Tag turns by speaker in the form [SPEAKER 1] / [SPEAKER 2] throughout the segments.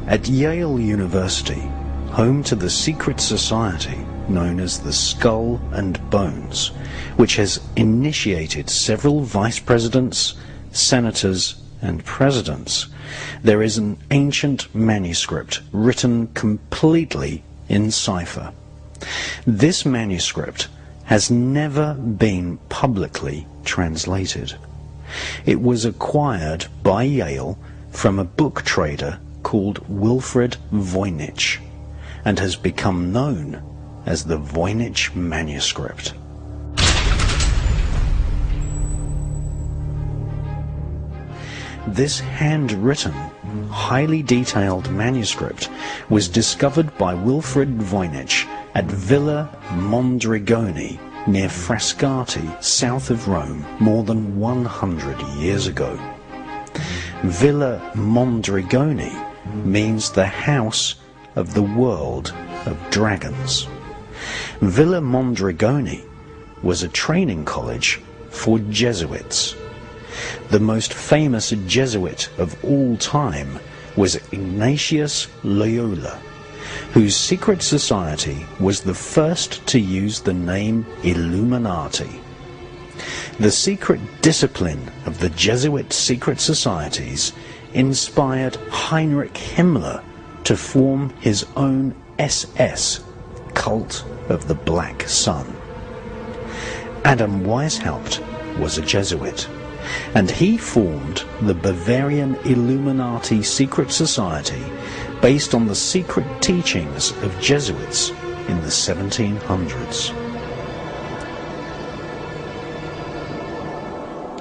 [SPEAKER 1] At Yale University, home to the secret society known as the Skull and Bones, which has initiated several vice presidents, senators, and presidents, there is an ancient manuscript written completely in cipher. This manuscript has never been publicly translated. It was acquired by Yale from a book trader called Wilfrid Voynich, and has become known as the Vojnicha manuscript. This handwritten, highly detailed manuscript was discovered by Wilfrid Voynich at Villa Mondrigoni near Frascati, south of Rome, more than 100 years ago. Villa Mondrigoni means the house of the world of dragons. Villa Mondrigoni was a training college for Jesuits. The most famous Jesuit of all time was Ignatius Loyola, whose secret society was the first to use the name Illuminati. The secret discipline of the Jesuit secret societies inspired Heinrich Himmler to form his own SS, Cult of the Black Sun. Adam Weishaupt was a Jesuit, and he formed the Bavarian Illuminati secret society based on the secret teachings of Jesuits in the 1700s.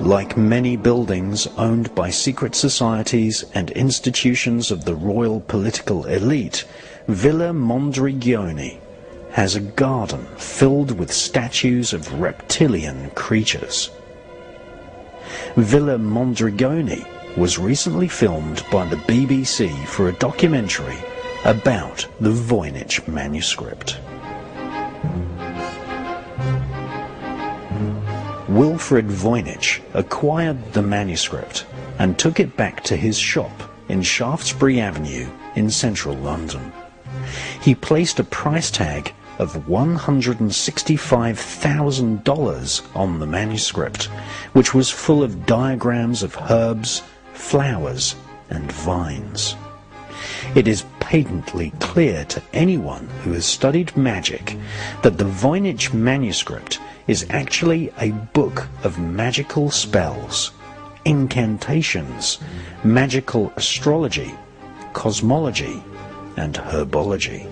[SPEAKER 1] Like many buildings owned by secret societies and institutions of the royal political elite, Villa Mondrigioni has a garden filled with statues of reptilian creatures. Villa Mondrigoni was recently filmed by the BBC for a documentary about the Voynich manuscript. Wilfrid Voynich acquired the manuscript and took it back to his shop in Shaftesbury Avenue in central London. He placed a price tag of $165,000 on the manuscript, which was full of diagrams of herbs, flowers, and vines. It is patently clear to anyone who has studied magic that the Voynich manuscript is actually a book of magical spells, incantations, magical astrology, cosmology, and herbology.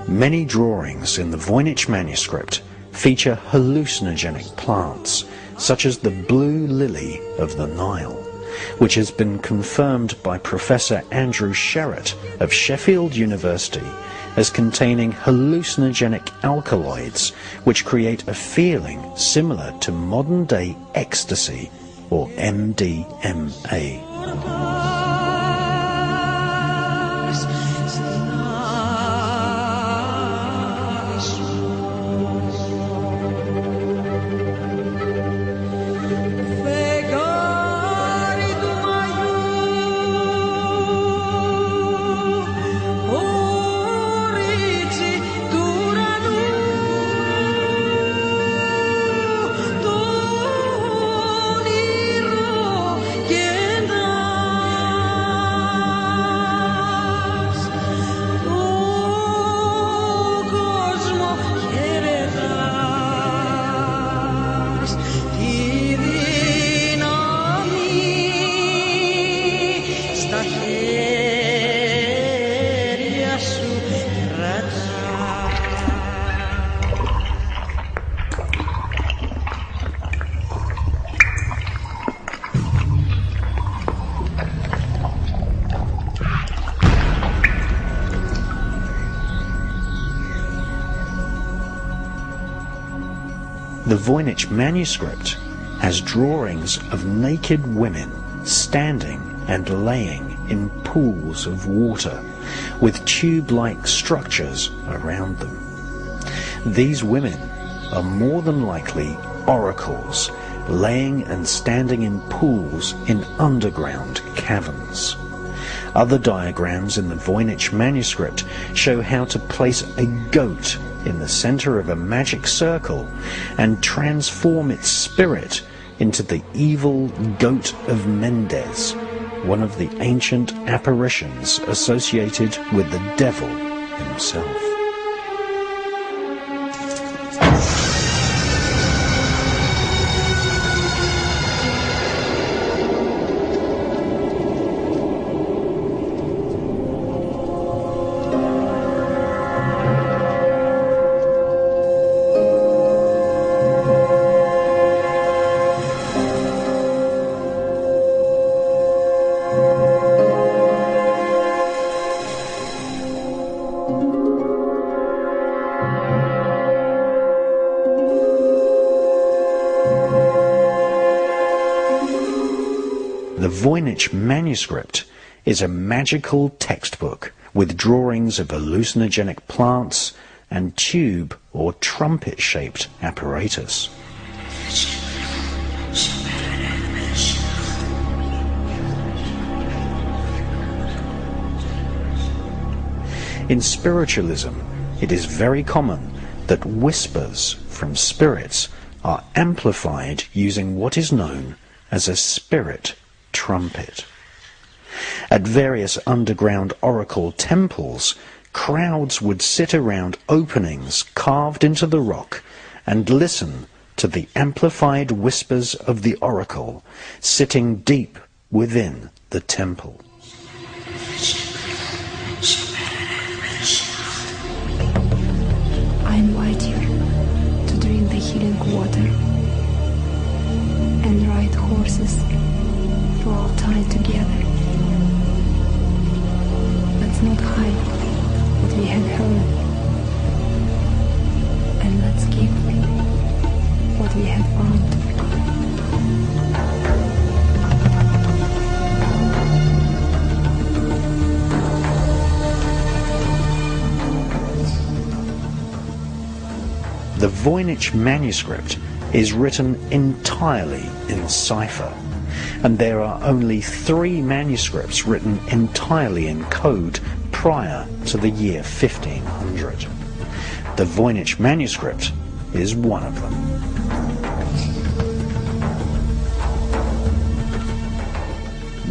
[SPEAKER 1] Many drawings in the Voynich manuscript feature hallucinogenic plants, such as the blue lily of the Nile, which has been confirmed by Professor Andrew Sherratt of Sheffield University as containing hallucinogenic alkaloids which create a feeling similar to modern-day ecstasy or MDMA. The Voynich manuscript has drawings of naked women standing and laying in pools of water with tube-like structures around them. These women are more than likely oracles laying and standing in pools in underground caverns. Other diagrams in the Voynich manuscript show how to place a goat in the center of a magic circle and transform its spirit into the evil goat of Mendes, one of the ancient apparitions associated with the devil himself. The Voynich manuscript is a magical textbook with drawings of hallucinogenic plants and tube or trumpet-shaped apparatus. In spiritualism, it is very common that whispers from spirits are amplified using what is known as a spirit trumpet. At various underground oracle temples, crowds would sit around openings carved into the rock and listen to the amplified whispers of the oracle sitting deep within the temple.
[SPEAKER 2] I invite you to drink the healing water and ride horses through our time together. Let's not hide what we have heard, and let's keep what we have found.
[SPEAKER 1] The Voynich manuscript is written entirely in cipher, and there are only 3 manuscripts written entirely in code prior to the year 1500. The Voynich manuscript is one of them.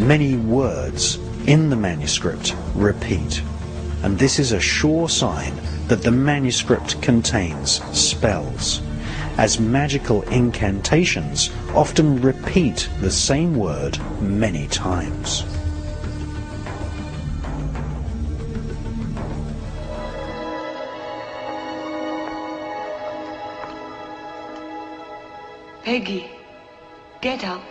[SPEAKER 1] Many words in the manuscript repeat, and this is a sure sign that the manuscript contains spells, as magical incantations often repeat the same word many times.
[SPEAKER 3] Peggy, get up.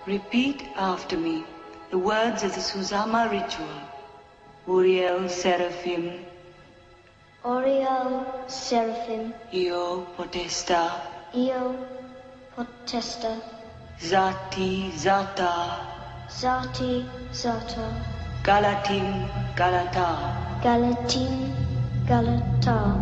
[SPEAKER 3] Repeat after me the words of the Susama ritual. Uriel Seraphim.
[SPEAKER 4] Oriel Seraphim.
[SPEAKER 3] Io Potesta.
[SPEAKER 4] Io Potesta.
[SPEAKER 3] Zati Zata.
[SPEAKER 4] Zati Zata.
[SPEAKER 3] Galatim Galata.
[SPEAKER 4] Galatim Galata.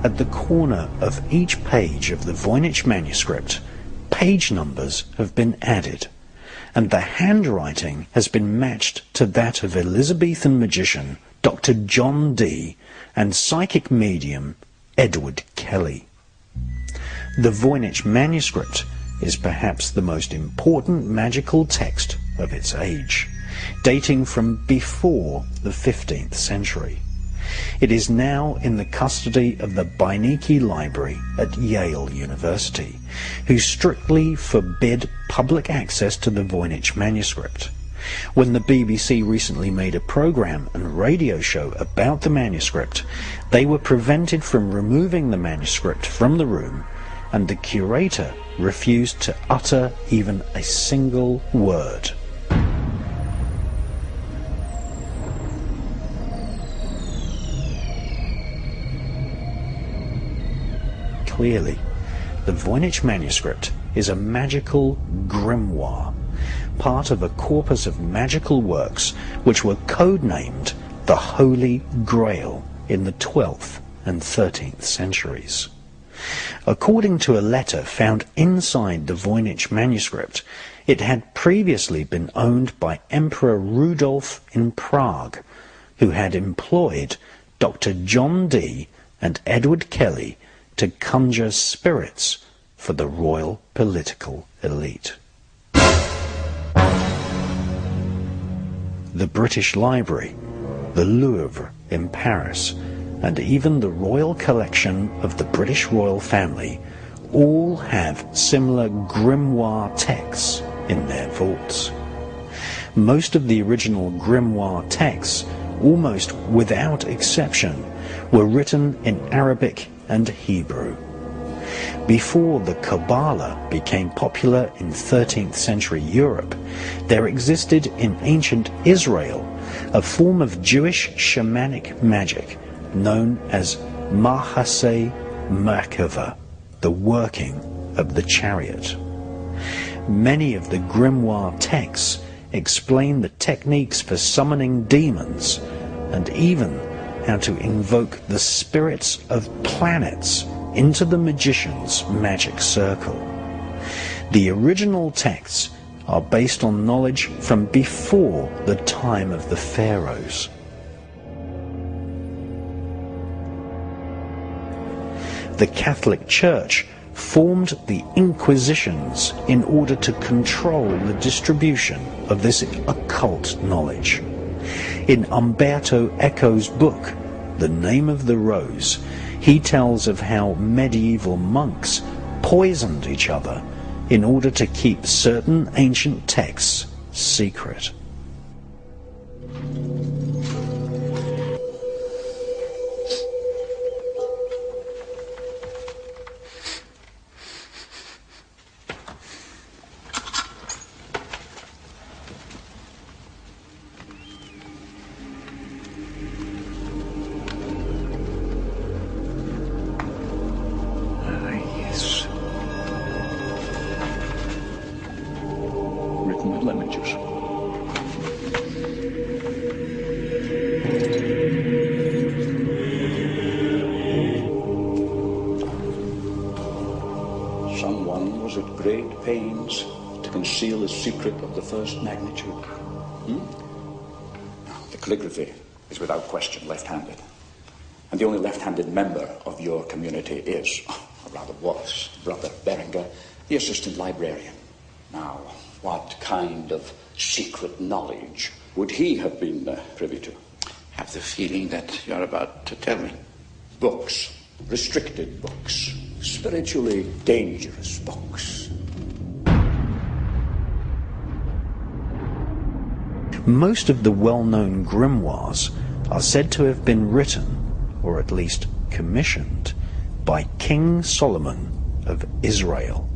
[SPEAKER 1] At the corner of each page of the Voynich manuscript, page numbers have been added, and the handwriting has been matched to that of Elizabethan magician Dr. John Dee and psychic medium Edward Kelly. The Voynich manuscript is perhaps the most important magical text of its age, dating from before the 15th century. It is now in the custody of the Beinecke Library at Yale University, who strictly forbid public access to the Voynich manuscript. When the BBC recently made a programme and radio show about the manuscript, they were prevented from removing the manuscript from the room, and the curator refused to utter even a single word. clearly. The Voynich manuscript is a magical grimoire, part of a corpus of magical works which were codenamed the Holy Grail in the 12th and 13th centuries. According to a letter found inside the Voynich manuscript, it had previously been owned by Emperor Rudolf in Prague, who had employed Dr. John Dee and Edward Kelly to conjure spirits for the royal political elite. The British Library, the Louvre in Paris, and even the Royal Collection of the British royal family all have similar grimoire texts in their vaults. Most of the original grimoire texts, almost without exception, were written in Arabic and Hebrew. Before the Kabbalah became popular in 13th century Europe, there existed in ancient Israel a form of Jewish shamanic magic known as Mahaseh Merkava, the working of the chariot. Many of the grimoire texts explain the techniques for summoning demons and even how to invoke the spirits of planets into the magician's magic circle. The original texts are based on knowledge from before the time of the pharaohs. The Catholic Church formed the Inquisitions in order to control the distribution of this occult knowledge. In Umberto Eco's book, The Name of the Rose, he tells of how medieval monks poisoned each other in order to keep certain ancient texts secret.
[SPEAKER 5] Lemon juice. Someone was at great pains to conceal the secret of the first magnitude. The calligraphy is without question left-handed. And the only left-handed member of your community is, or rather was, Brother Berenger, the assistant librarian. Now, what kind of secret knowledge would he have been privy to?
[SPEAKER 6] I have the feeling that you're about to tell me.
[SPEAKER 5] Books, restricted books, spiritually dangerous books.
[SPEAKER 1] Most of the well-known grimoires are said to have been written, or at least commissioned, by King Solomon of Israel.